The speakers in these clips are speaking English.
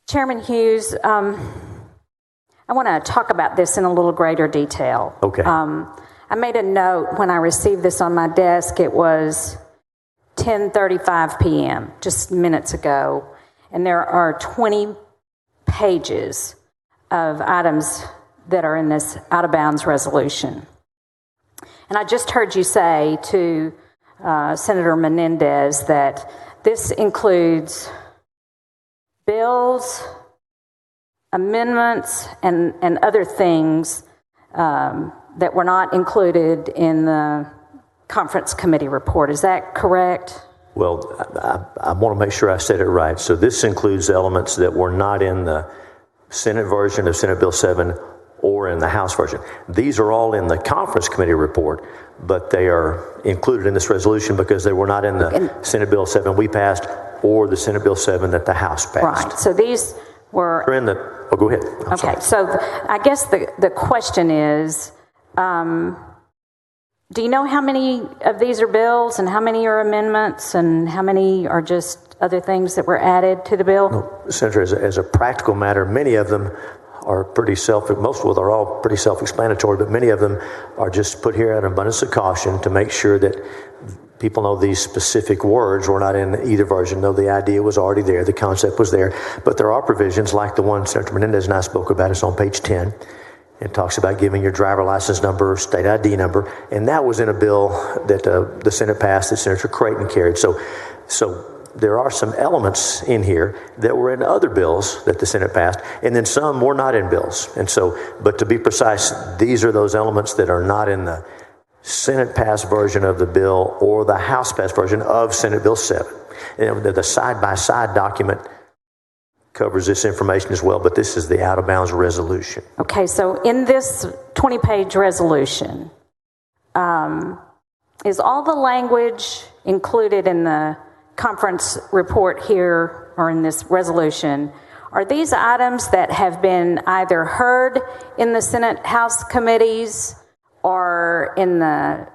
Chairman Hughes, I want to talk about this in a little greater detail. Okay. I made a note when I received this on my desk. It was 10:35 p.m., just minutes ago, and there are 20 pages of items that are in this out-of-bounds resolution. And I just heard you say to Senator Menendez that this includes bills, amendments, and other things that were not included in the conference committee report. Is that correct? Well, I want to make sure I said it right. So this includes elements that were not in the Senate version of Senate Bill 7 or in the House version. These are all in the conference committee report, but they are included in this resolution because they were not in the Senate Bill 7 we passed or the Senate Bill 7 that the House passed. Right. So these were... They're in the... Oh, go ahead. I'm okay. sorry. So I guess the question is, do you know how many of these are bills and how many are amendments and how many are just other things that were added to the bill? No, Senator, as a practical matter, many of them are pretty most of them are all pretty self-explanatory, but many of them are just put here out of abundance of caution to make sure that people know these specific words were not in either version, though the idea was already there, the concept was there. But there are provisions like the one Senator Menendez and I spoke about. It's on page 10. It talks about giving your driver license number, state ID number, and that was in a bill that the Senate passed that Senator Creighton carried. So there are some elements in here that were in other bills that the Senate passed, and then some were not in bills. And so, but to be precise, these are those elements that are not in the Senate passed version of the bill or the House passed version of Senate Bill 7. And the side-by-side document covers this information as well, but this is the out-of-bounds resolution. Okay, so in this 20-page resolution, is all the language included in the conference report here or in this resolution, are these items that have been either heard in the Senate House committees or in the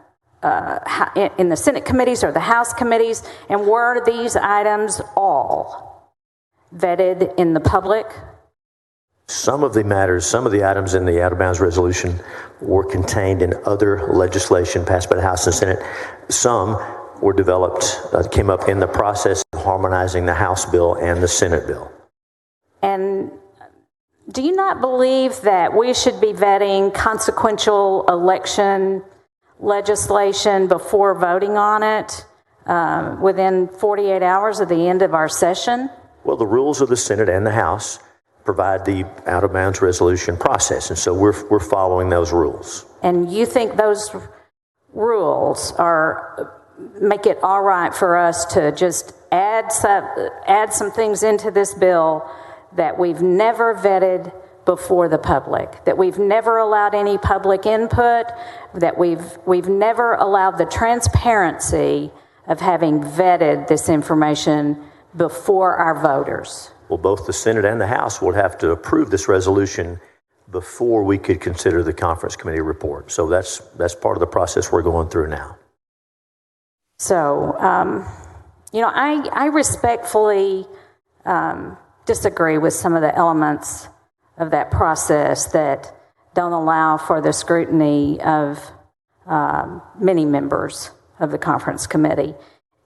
Senate committees or the House committees, and were these items all vetted in the public? Some of the items in the out-of-bounds resolution were contained in other legislation passed by the House and Senate. Some were developed, came up in the process of harmonizing the House bill and the Senate bill. And do you not believe that we should be vetting consequential election legislation before voting on it within 48 hours of the end of our session? Well, the rules of the Senate and the House provide the out-of-bounds resolution process, and so we're following those rules. And you think those rules make it all right for us to just add some things into this bill that we've never vetted before the public, that we've never allowed any public input, that we've never allowed the transparency of having vetted this information before our voters? Well, both the Senate and the House would have to approve this resolution before we could consider the conference committee report. So that's part of the process we're going through now. So, I respectfully disagree with some of the elements of that process that don't allow for the scrutiny of many members of the conference committee.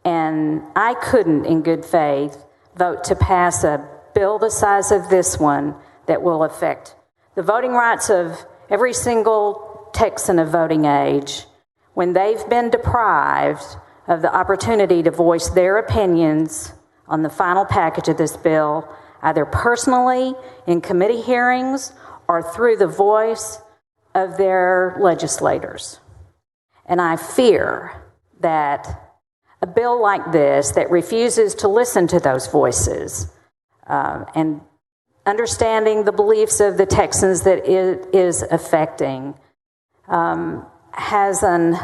And I couldn't, in good faith, vote to pass a bill the size of this one that will affect the voting rights of every single Texan of voting age when they've been deprived of the opportunity to voice their opinions on the final package of this bill, either personally in committee hearings or through the voice of their legislators. And I fear that a bill like this that refuses to listen to those voices and understanding the beliefs of the Texans that it is affecting has an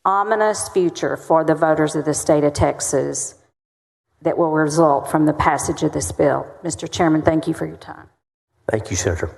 ominous future for the voters of the state of Texas that will result from the passage of this bill. Mr. Chairman, thank you for your time. Thank you, Senator.